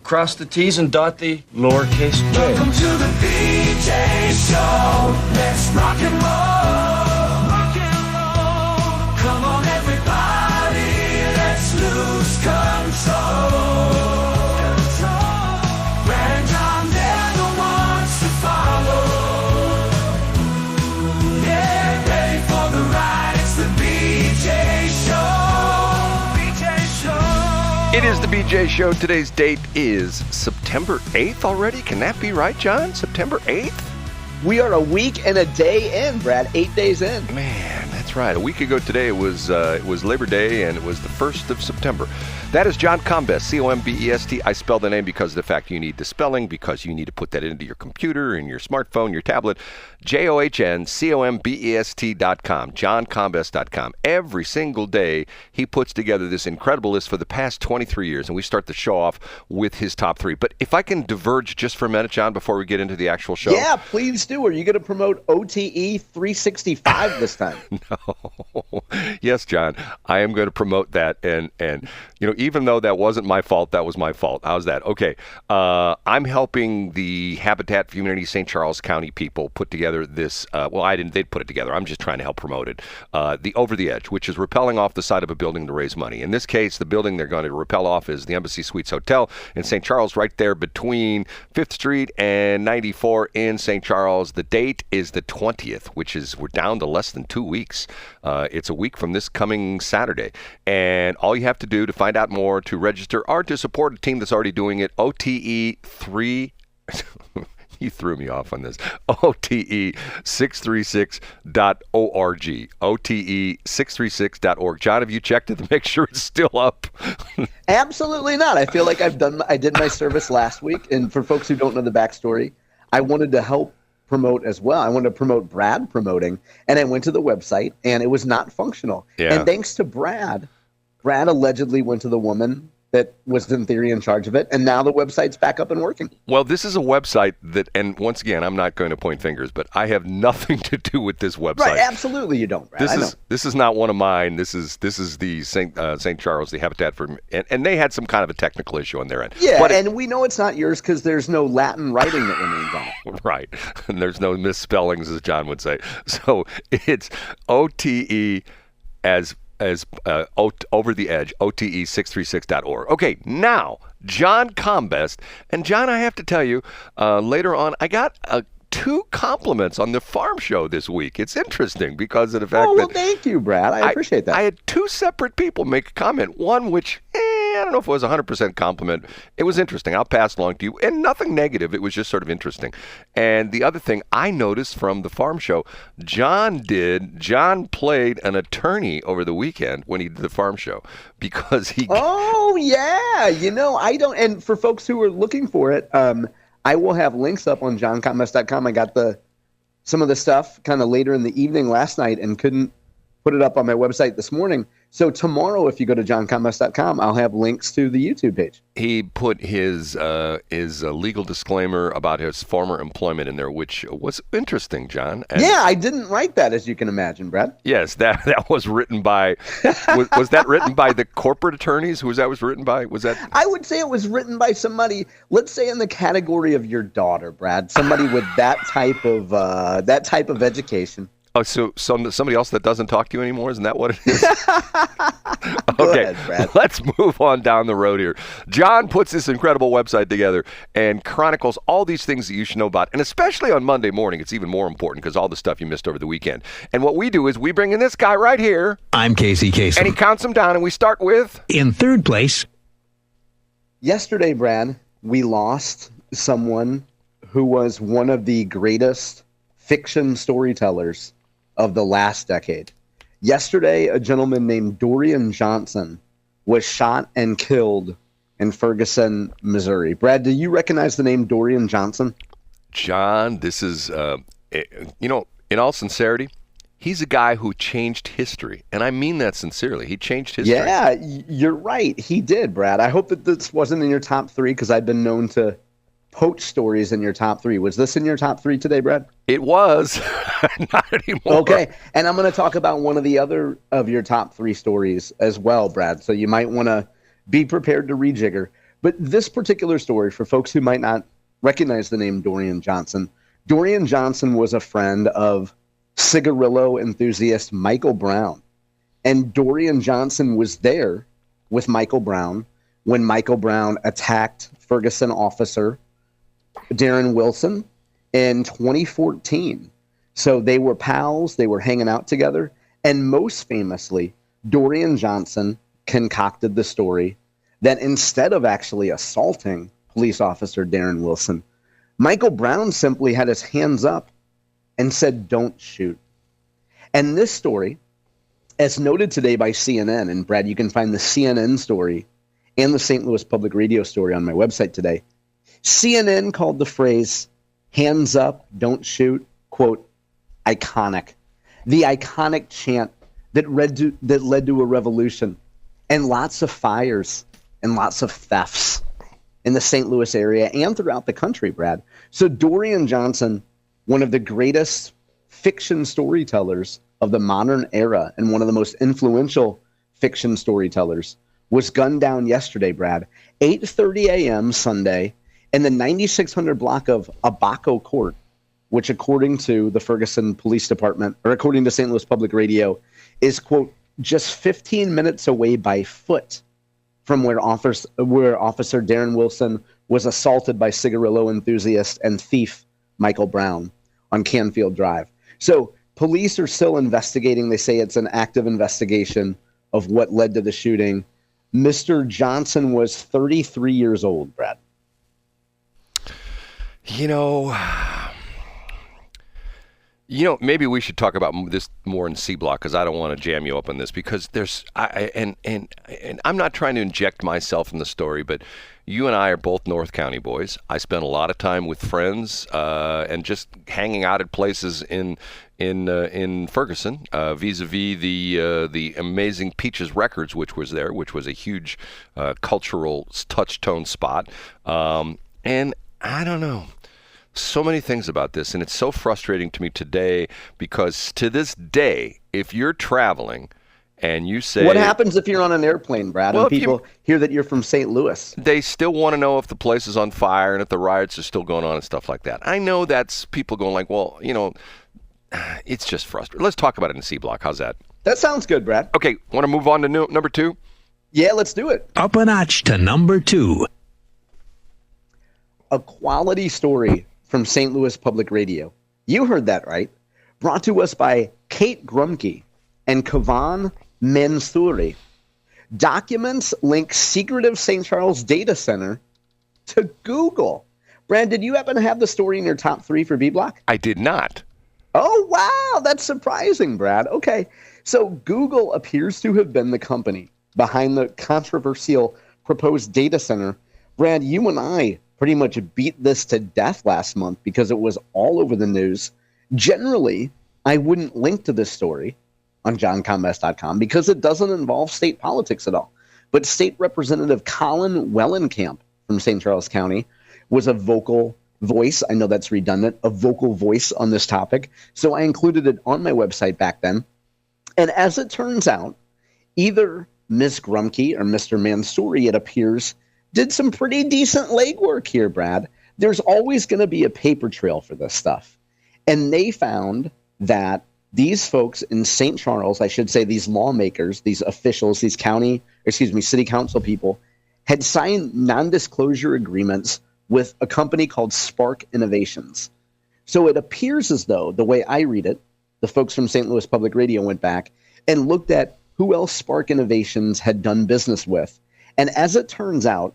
Cross the T's and dot the lowercase j. Welcome to the BJ Show. Let's rock and roll. Rock and roll. Come on, everybody. Let's lose control. Brad and John, they're the ones to follow. Yeah, ready for the ride. It's the BJ Show. BJ Show. It is the BJ Show. Today's date is September 8th already. Can that be right, John? September 8th? We are a week and a day in, Brad. 8 days in. Man, that's right. A week ago today, it was Labor Day, and it was the 1st of September. That is John Combest, C-O-M-B-E-S-T. I spelled the name because of the fact you need the spelling, because you need to put that into your computer, in your smartphone, your tablet. JOHNCOMBEST.com, JohnCombest.com. Every single day, he puts together this incredible list for the past 23 years, and we start the show off with his top three. But if I can diverge just for a minute, John, before we get into the actual show. Yeah, please do. Are you going to promote OTE 365 this time? No. Yes, John, I am going to promote that. And you know, even though that wasn't my fault, that was my fault. How's that? Okay. I'm helping the Habitat for Humanity St. Charles County people put together this. They'd put it together. I'm just trying to help promote it. The Over the Edge, which is rappelling off the side of a building to raise money. In this case, the building they're going to rappel off is the Embassy Suites Hotel in St. Charles, right there between 5th Street and 94 in St. Charles. The date is the 20th, which is, we're down to less than 2 weeks. It's a week from this coming Saturday. And all you have to do to find out more, to register, or to support a team that's already doing it, OTE3... You threw me off on this. OTE636.org. OTE636.org. John, have you checked it to make sure it's still up? Absolutely not. I feel like I did my service last week. And for folks who don't know the backstory, I wanted to help promote as well. I wanted to promote Brad promoting. And I went to the website, and it was not functional. Yeah. And thanks to Brad allegedly went to the woman that was in theory in charge of it, and now the website's back up and working. Well, this is a website that, and once again, I'm not going to point fingers, but I have nothing to do with this website. Right, absolutely you don't, Brad. This is not one of mine. This is the St. Charles, the Habitat for, and they had some kind of a technical issue on their end. Yeah, but and we know it's not yours because there's no Latin writing that remains on it. Right, and there's no misspellings, as John would say. So it's OTE as Over the Edge, OTE636.org. Okay, now, John Combest. And John, I have to tell you, later on, I got 2 compliments on the farm show this week. It's interesting because of the fact that... thank you, Brad. I appreciate that. I had 2 separate people make a comment. One which, I don't know if it was a 100% compliment. It was interesting. I'll pass along to you. And nothing negative. It was just sort of interesting. And the other thing I noticed from the farm show, John played an attorney over the weekend when he did the farm show because he... Oh, yeah. You know, I don't... And for folks who are looking for it, I will have links up on johncombest.com. I got some of the stuff kind of later in the evening last night and couldn't put it up on my website this morning. So tomorrow, if you go to johncombest.com, I'll have links to the YouTube page. He put his legal disclaimer about his former employment in there, which was interesting, John. And yeah, I didn't write that, as you can imagine, Brad. Yes, that was written by. was that written by the corporate attorneys? Who was written by? Was that? I would say it was written by somebody. Let's say in the category of your daughter, Brad. Somebody with that type of education. Oh, so somebody else that doesn't talk to you anymore? Isn't that what it is? Okay, ahead, Brad. Let's move on down the road here. John puts this incredible website together and chronicles all these things that you should know about. And especially on Monday morning, it's even more important because all the stuff you missed over the weekend. And what we do is we bring in this guy right here. I'm Casey Kasem. And he counts them down, and we start with... In third place. Yesterday, Brad, we lost someone who was one of the greatest fiction storytellers of the last decade. Yesterday, a gentleman named Dorian Johnson was shot and killed in Ferguson, Missouri. Brad, do you recognize the name Dorian Johnson? John, this is, in all sincerity, he's a guy who changed history. And I mean that sincerely. He changed history. Yeah, you're right. He did, Brad. I hope that this wasn't in your top 3 because I've been known to poach stories in your top 3. Was this in your top 3 today, Brad? It was. Not anymore. Okay. And I'm going to talk about one of the other of your top 3 stories as well, Brad. So you might want to be prepared to rejigger. But this particular story, for folks who might not recognize the name Dorian Johnson was a friend of cigarillo enthusiast Michael Brown. And Dorian Johnson was there with Michael Brown when Michael Brown attacked Ferguson officer Darren Wilson in 2014. So they were pals, they were hanging out together. And most famously, Dorian Johnson concocted the story that instead of actually assaulting police officer Darren Wilson, Michael Brown simply had his hands up and said, "Don't shoot." And this story, as noted today by CNN, and Brad, you can find the CNN story and the St. Louis Public Radio story on my website today. CNN called the phrase, "hands up, don't shoot," quote, iconic. The iconic chant that led to a revolution and lots of fires and lots of thefts in the St. Louis area and throughout the country, Brad. So Dorian Johnson, one of the greatest fiction storytellers of the modern era and one of the most influential fiction storytellers, was gunned down yesterday, Brad, 8:30 a.m. Sunday in the 9600 block of Abaco Court, which according to the Ferguson Police Department, or according to St. Louis Public Radio, is, quote, just 15 minutes away by foot from where Officer Darren Wilson was assaulted by cigarillo enthusiast and thief Michael Brown on Canfield Drive. So police are still investigating. They say it's an active investigation of what led to the shooting. Mr. Johnson was 33 years old, Brad. You know, maybe we should talk about this more in C Block, because I don't want to jam you up on this, because and I'm not trying to inject myself in the story, but you and I are both North County boys. I spent a lot of time with friends and just hanging out at places in Ferguson, vis-a-vis the amazing Peaches Records, which was there, which was a huge cultural touchstone spot. And I don't know. So many things about this, and it's so frustrating to me today, because to this day, if you're traveling and you say... What happens if you're on an airplane, Brad, well, and people hear that you're from St. Louis? They still want to know if the place is on fire and if the riots are still going on and stuff like that. I know that's people going like, well, you know, it's just frustrating. Let's talk about it in C Block. How's that? That sounds good, Brad. Okay, want to move on to number two? Yeah, let's do it. Up a notch to number 2. A quality story from St. Louis Public Radio. You heard that right. Brought to us by Kate Grumke and Kavan Mansouri. Documents link secretive St. Charles data center to Google. Brad, did you happen to have the story in your top 3 for B-Block? I did not. Oh, wow. That's surprising, Brad. Okay. So Google appears to have been the company behind the controversial proposed data center. Brad, you and I pretty much beat this to death last month because it was all over the news. Generally, I wouldn't link to this story on johncombest.com because it doesn't involve state politics at all. But State Representative Colin Wellenkamp from St. Charles County was a vocal voice. I know that's redundant, a vocal voice on this topic. So I included it on my website back then. And as it turns out, either Ms. Grumke or Mr. Mansouri, it appears, did some pretty decent legwork here, Brad. There's always going to be a paper trail for this stuff. And they found that these folks in St. Charles, I should say these lawmakers, these officials, these city council people, had signed non-disclosure agreements with a company called Spark Innovations. So it appears as though, the way I read it, the folks from St. Louis Public Radio went back and looked at who else Spark Innovations had done business with. And as it turns out,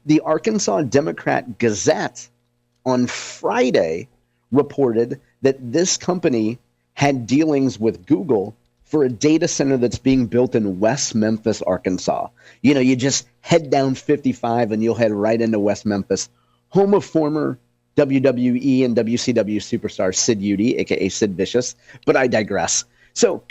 the Arkansas Democrat Gazette on Friday reported that this company had dealings with Google for a data center that's being built in West Memphis, Arkansas. You know, you just head down 55 and you'll head right into West Memphis, home of former WWE and WCW superstar Sid Udy, a.k.a. Sid Vicious. But I digress. So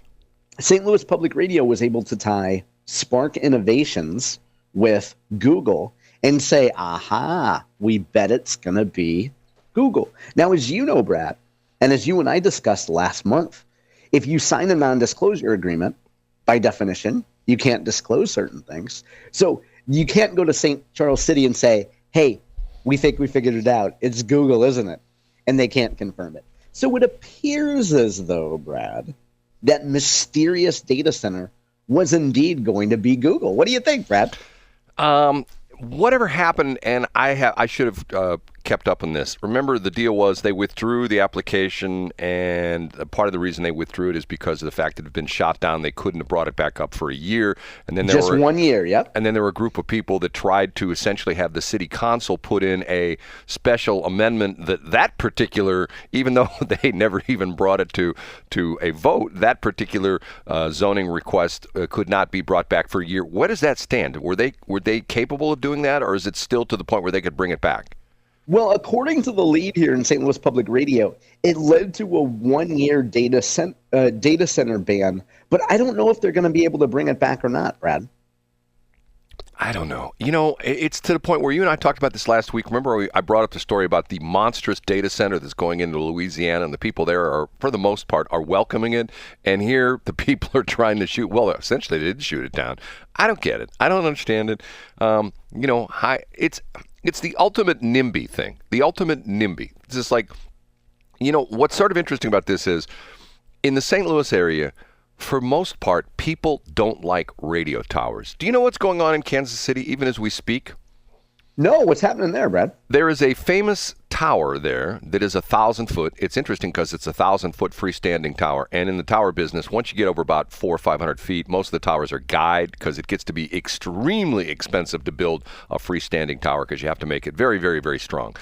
St. Louis Public Radio was able to tie Spark Innovations with Google and say, aha, we bet it's going to be Google. Now, as you know, Brad, and as you and I discussed last month, if you sign a non-disclosure agreement, by definition, you can't disclose certain things. So You can't go to St. Charles City and say, hey, we think we figured it out. It's Google, isn't it? And they can't confirm it. So it appears as though, Brad, that mysterious data center was indeed going to be Google. What do you think, Brad? Whatever happened, and I should have kept up on this. Remember, the deal was they withdrew the application, and part of the reason they withdrew it is because of the fact that it had been shot down. They couldn't have brought it back up for a year, and then Just 1 year, yep. And then there were a group of people that tried to essentially have the city council put in a special amendment that particular, even though they never even brought it to a vote, that particular zoning request could not be brought back for a year. Where does that stand? Were they capable of doing that, or is it still to the point where they could bring it back? Well, according to the lead here in St. Louis Public Radio, it led to a 1 year data center ban, but I don't know if they're going to be able to bring it back or not, Brad. I don't know. You know, it's to the point where you and I talked about this last week. Remember, I brought up the story about the monstrous data center that's going into Louisiana, and the people there are, for the most part, are welcoming it. And here, the people are trying to shoot. Well, essentially, they did shoot it down. I don't get it. I don't understand it. It's the ultimate NIMBY thing. The ultimate NIMBY. It's just like, what's sort of interesting about this is, in the St. Louis area, for most part, people don't like radio towers. Do you know what's going on in Kansas City, even as we speak? No, what's happening there, Brad? There is a famous tower there that is 1,000 foot. It's interesting because it's 1,000 foot freestanding tower. And in the tower business, once you get over about 400 or 500 feet, most of the towers are guyed because it gets to be extremely expensive to build a freestanding tower because you have to make it very, very, very strong.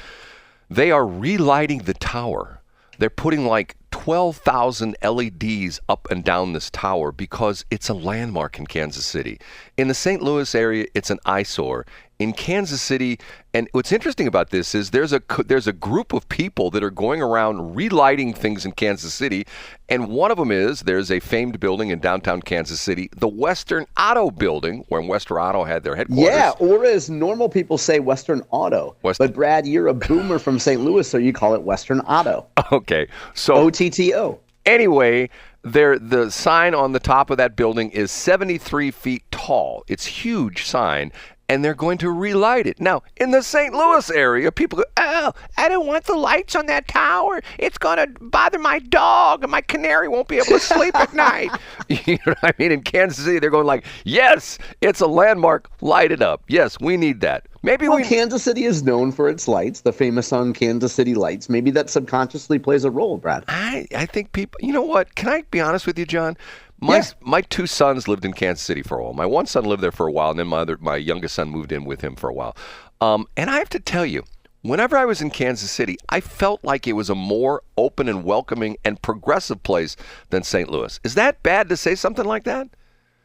They are relighting the tower. They're putting like 12,000 LEDs up and down this tower because it's a landmark in Kansas City. In the St. Louis area, it's an eyesore. In Kansas City, and what's interesting about this is there's a group of people that are going around relighting things in Kansas City, and one of them is there's a famed building in downtown Kansas City, the Western Auto Building, where Western Auto had their headquarters. Yeah, or as normal people say, Western Auto. But Brad, you're a boomer from St. Louis, so you call it Western Auto. Okay, so OTTO. Anyway, the sign on the top of that building is 73 feet tall. It's a huge sign. And they're going to relight it. Now, in the St. Louis area, people go, oh, I don't want the lights on that tower. It's going to bother my dog, and my canary won't be able to sleep at night. You know what I mean? In Kansas City, they're going like, yes, it's a landmark. Light it up. Yes, we need that. Kansas City is known for its lights, the famous song Kansas City Lights. Maybe that subconsciously plays a role, Brad. I think people, you know what? Can I be honest with you, John? My two sons lived in Kansas City for a while. My one son lived there for a while, and then my youngest son moved in with him for a while. And I have to tell you, whenever I was in Kansas City, I felt like it was a more open and welcoming and progressive place than St. Louis. Is that bad to say something like that?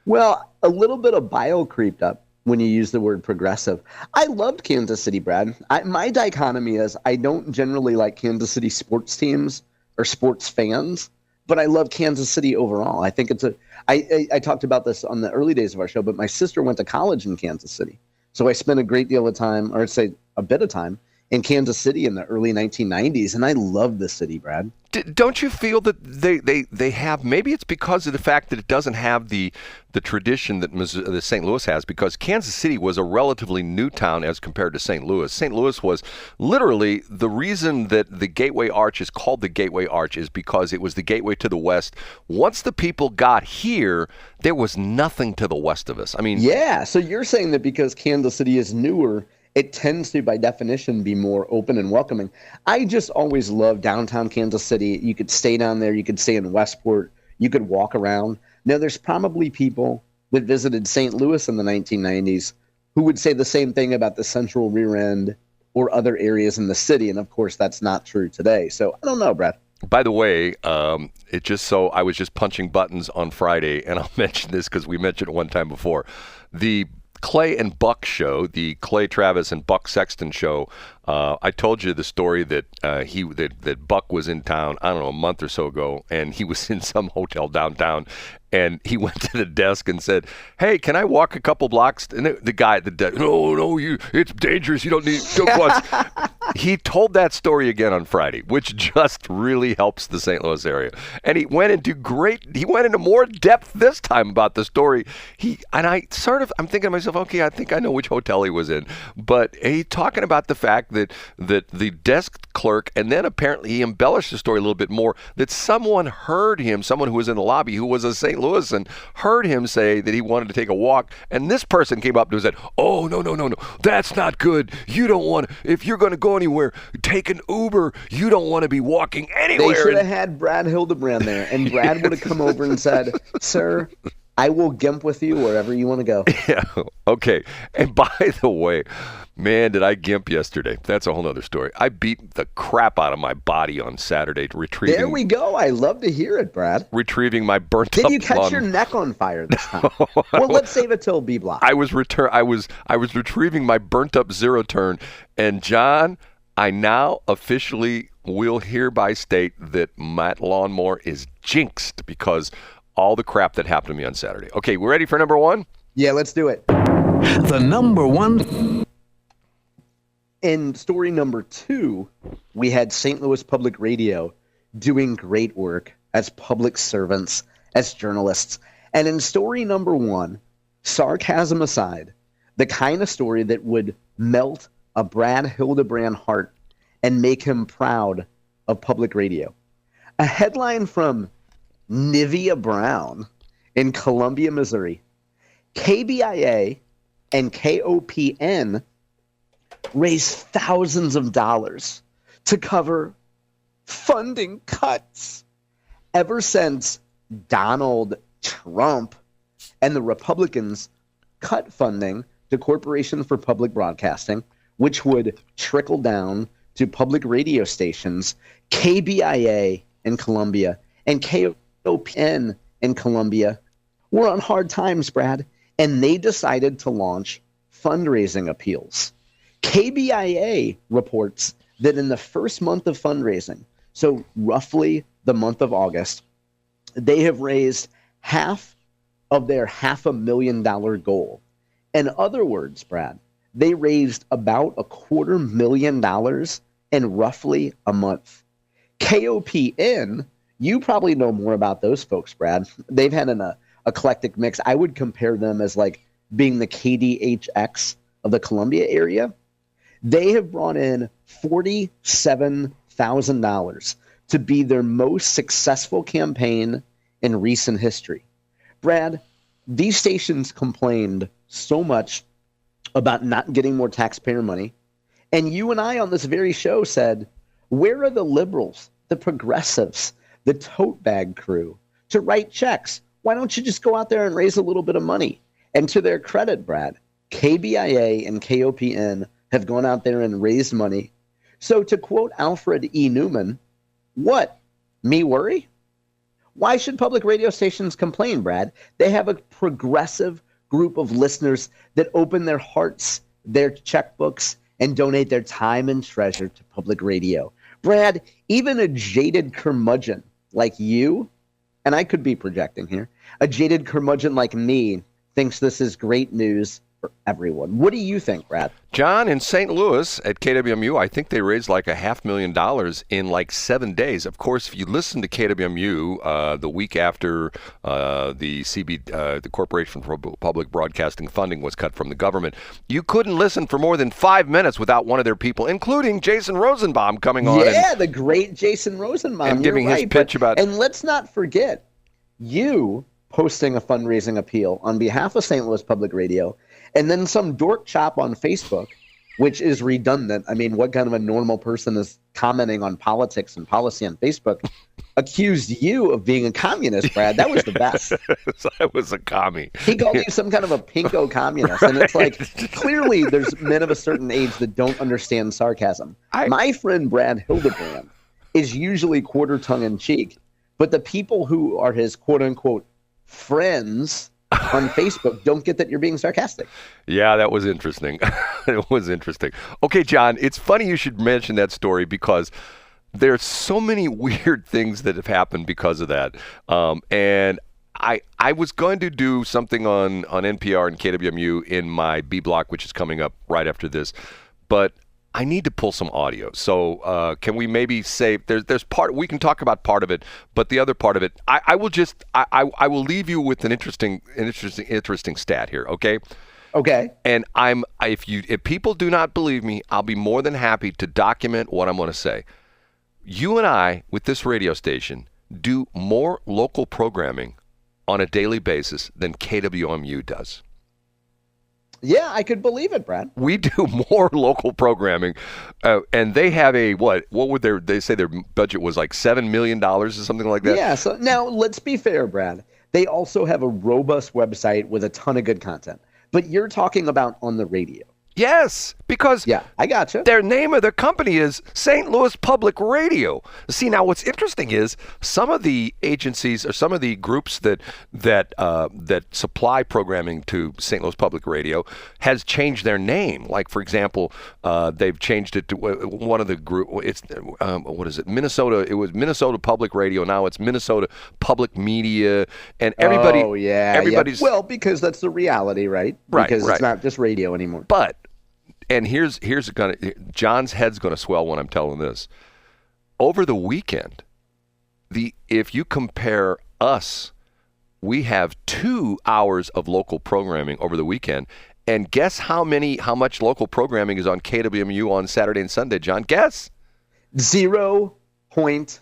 Well, a little bit of bio creeped up when you use the word progressive. I loved Kansas City, Brad. My dichotomy is I don't generally like Kansas City sports teams or sports fans, but I love Kansas City overall. I think I talked about this on the early days of our show, but my sister went to college in Kansas City. So I spent a great deal of time, or I'd say a bit of time, in Kansas City in the early 1990s, and I love the city, Brad. Don't you feel that they have, maybe it's because of the fact that it doesn't have the tradition that St. Louis has, because Kansas City was a relatively new town as compared to St. Louis. St. Louis was literally the reason that the Gateway Arch is called the Gateway Arch is because it was the gateway to the west. Once the people got here, there was nothing to the west of us. I mean, yeah, so you're saying that because Kansas City is newer, it tends to, by definition, be more open and welcoming. I just always loved downtown Kansas City. You could stay down there. You could stay in Westport. You could walk around. Now, there's probably people that visited St. Louis in the 1990s who would say the same thing about the central rear end or other areas in the city. And, of course, that's not true today. So I don't know, Brad. By the way, I was just punching buttons on Friday, and I'll mention this because we mentioned it one time before. The Clay and Buck show, the Clay Travis and Buck Sexton show. I told you the story that that Buck was in town, I don't know, a month or so ago, and he was in some hotel downtown, and he went to the desk and said, "Hey, can I walk a couple blocks?" And the guy at the desk, "No, it's dangerous. You don't need to go." He told that story again on Friday, which just really helps the St. Louis area. And he went into more depth this time about the story. I'm thinking to myself, okay, I think I know which hotel he was in. But he's talking about the fact that the desk clerk, and then apparently he embellished the story a little bit more, that someone who was in the lobby, who was a St. Louisan, heard him say that he wanted to take a walk. And this person came up to him and said, oh, no, that's not good. You don't want to, if you're going to go anywhere, take an Uber. You don't want to be walking anywhere. They should have had Brad Hildebrand there, and Brad would have come over and said, sir, I will gimp with you wherever you want to go. Yeah, okay. And by the way, man, did I gimp yesterday. That's a whole other story. I beat the crap out of my body on Saturday retrieving. There we go. I love to hear it, Brad. Retrieving my burnt up Did you catch lung. your neck on fire this time? Well, let's save it till B block. I was retrieving my burnt up zero turn, and John, I now officially will hereby state that Matt Lawnmower is jinxed because all the crap that happened to me on Saturday. Okay, we're ready for number one? Yeah, let's do it. The number one. In story number 2, we had St. Louis Public Radio doing great work as public servants, as journalists. And in story number 1, sarcasm aside, the kind of story that would melt a Brad Hildebrand heart and make him proud of public radio. A headline from Nivea Brown in Columbia, Missouri. KBIA and KOPN raised thousands of dollars to cover funding cuts. Ever since Donald Trump and the Republicans cut funding to Corporation for Public Broadcasting, which would trickle down to public radio stations, KBIA in Columbia and KOPN in Columbia were on hard times, Brad, and they decided to launch fundraising appeals. KBIA reports that in the first month of fundraising, so roughly the month of August, they have raised half of their $500,000 goal. In other words, Brad, they raised about $250,000 in roughly a month. KOPN, you probably know more about those folks, Brad. They've had an eclectic mix. I would compare them as like being the KDHX of the Columbia area. They have brought in $47,000 to be their most successful campaign in recent history. Brad, these stations complained so much about not getting more taxpayer money. And you and I on this very show said, where are the liberals, the progressives, the tote bag crew to write checks? Why don't you just go out there and raise a little bit of money? And to their credit, Brad, KBIA and KOPN have gone out there and raised money. So to quote Alfred E. Newman, what? Me worry? Why should public radio stations complain, Brad? They have a progressive group of listeners that open their hearts, their checkbooks, and donate their time and treasure to public radio. Brad, even a jaded curmudgeon like you, and I could be projecting here, a jaded curmudgeon like me thinks this is great news for everyone. What do you think, Brad? John, in St. Louis at KWMU, I think they raised like $500,000 in like 7 days. Of course, if you listen to KWMU the week after the Corporation for Public Broadcasting funding was cut from the government, you couldn't listen for more than 5 minutes without one of their people, including Jason Rosenbaum, coming on. Yeah, the great Jason Rosenbaum. And giving his pitch about. And let's not forget, you posting a fundraising appeal on behalf of St. Louis Public Radio, and then some dork chop on Facebook, which is redundant. I mean, what kind of a normal person is commenting on politics and policy on Facebook, accused you of being a communist, Brad? That was the best. I was a commie. He called you some kind of a pinko communist. Right. And it's like, clearly there's men of a certain age that don't understand sarcasm. My friend Brad Hildebrand is usually quarter tongue-in-cheek, but the people who are his quote-unquote friends on Facebook don't get that you're being sarcastic. Yeah, that was interesting. It was interesting. Okay, John, it's funny you should mention that story because there's so many weird things that have happened because of that. And I was going to do something on NPR and KWMU in my B block, which is coming up right after this. But I need to pull some audio. So can we maybe say there's part we can talk about part of it, but the other part of it, I will leave you with an interesting stat here. Okay. Okay. And if people do not believe me, I'll be more than happy to document what I'm going to say. You and I, with this radio station, do more local programming on a daily basis than KWMU does. Yeah, I could believe it, Brad. We do more local programming, and they have what would they say their budget was like $7 million or something like that? Yeah, so now let's be fair, Brad. They also have a robust website with a ton of good content. But you're talking about on the radio. Yes, because I gotcha. Their name of their company is St. Louis Public Radio. See, now what's interesting is some of the agencies or some of the groups that supply programming to St. Louis Public Radio has changed their name. Like, for example, they've changed it to one of the group. It's what is it? Minnesota. It was Minnesota Public Radio. Now it's Minnesota Public Media, and everybody. Oh yeah, everybody's well, because that's the reality, right? Because it's not just radio anymore. But. And here's John's head's gonna swell when I'm telling this. Over the weekend, if you compare us, we have 2 hours of local programming over the weekend. And guess how much local programming is on KWMU on Saturday and Sunday, John? Guess. 0.0.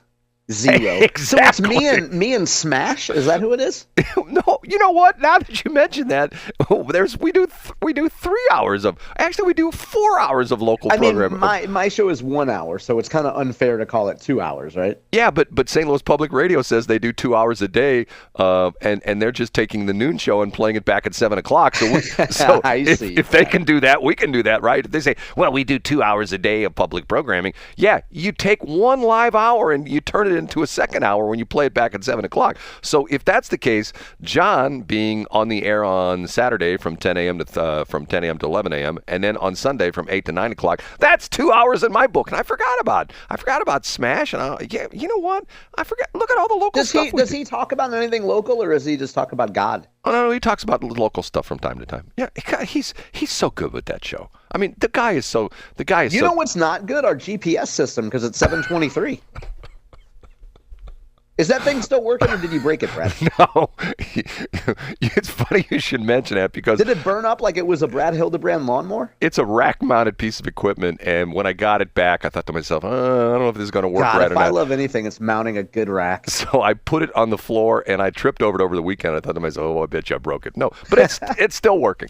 Exactly. So it's me and Smash. Is that who it is? No, you know what? Now that you mention that, we do 3 hours of. Actually, we do 4 hours of local programming. I mean, my show is 1 hour, so it's kind of unfair to call it 2 hours, right? Yeah, but St. Louis Public Radio says they do 2 hours a day, and they're just taking the noon show and playing it back at 7 o'clock. So, if they can do that, we can do that, right? If they say, well, we do 2 hours a day of public programming. Yeah, you take 1 live hour and you turn it into a second hour when you play it back at 7 o'clock. So if that's the case, John being on the air on Saturday from 10 a.m. to 11 a.m. and then on Sunday from 8 to 9 o'clock, that's 2 hours in my book. And I forgot about Smash. And you know what? I forgot. Look at all the local stuff. Does he talk about anything local, or does he just talk about God? Oh, no, he talks about local stuff from time to time. Yeah, he's so good with that show. I mean, the guy is so. You know what's not good? Our GPS system, because it's 723. Is that thing still working, or did you break it, Brad? No. It's funny you should mention that because... Did it burn up like it was a Brad Hildebrand lawnmower? It's a rack-mounted piece of equipment, and when I got it back, I thought to myself, I don't know if this is going to work right or not. If I love anything, it's mounting a good rack. So I put it on the floor, and I tripped over it over the weekend. I thought to myself, I bet you I broke it. No, but it's still working.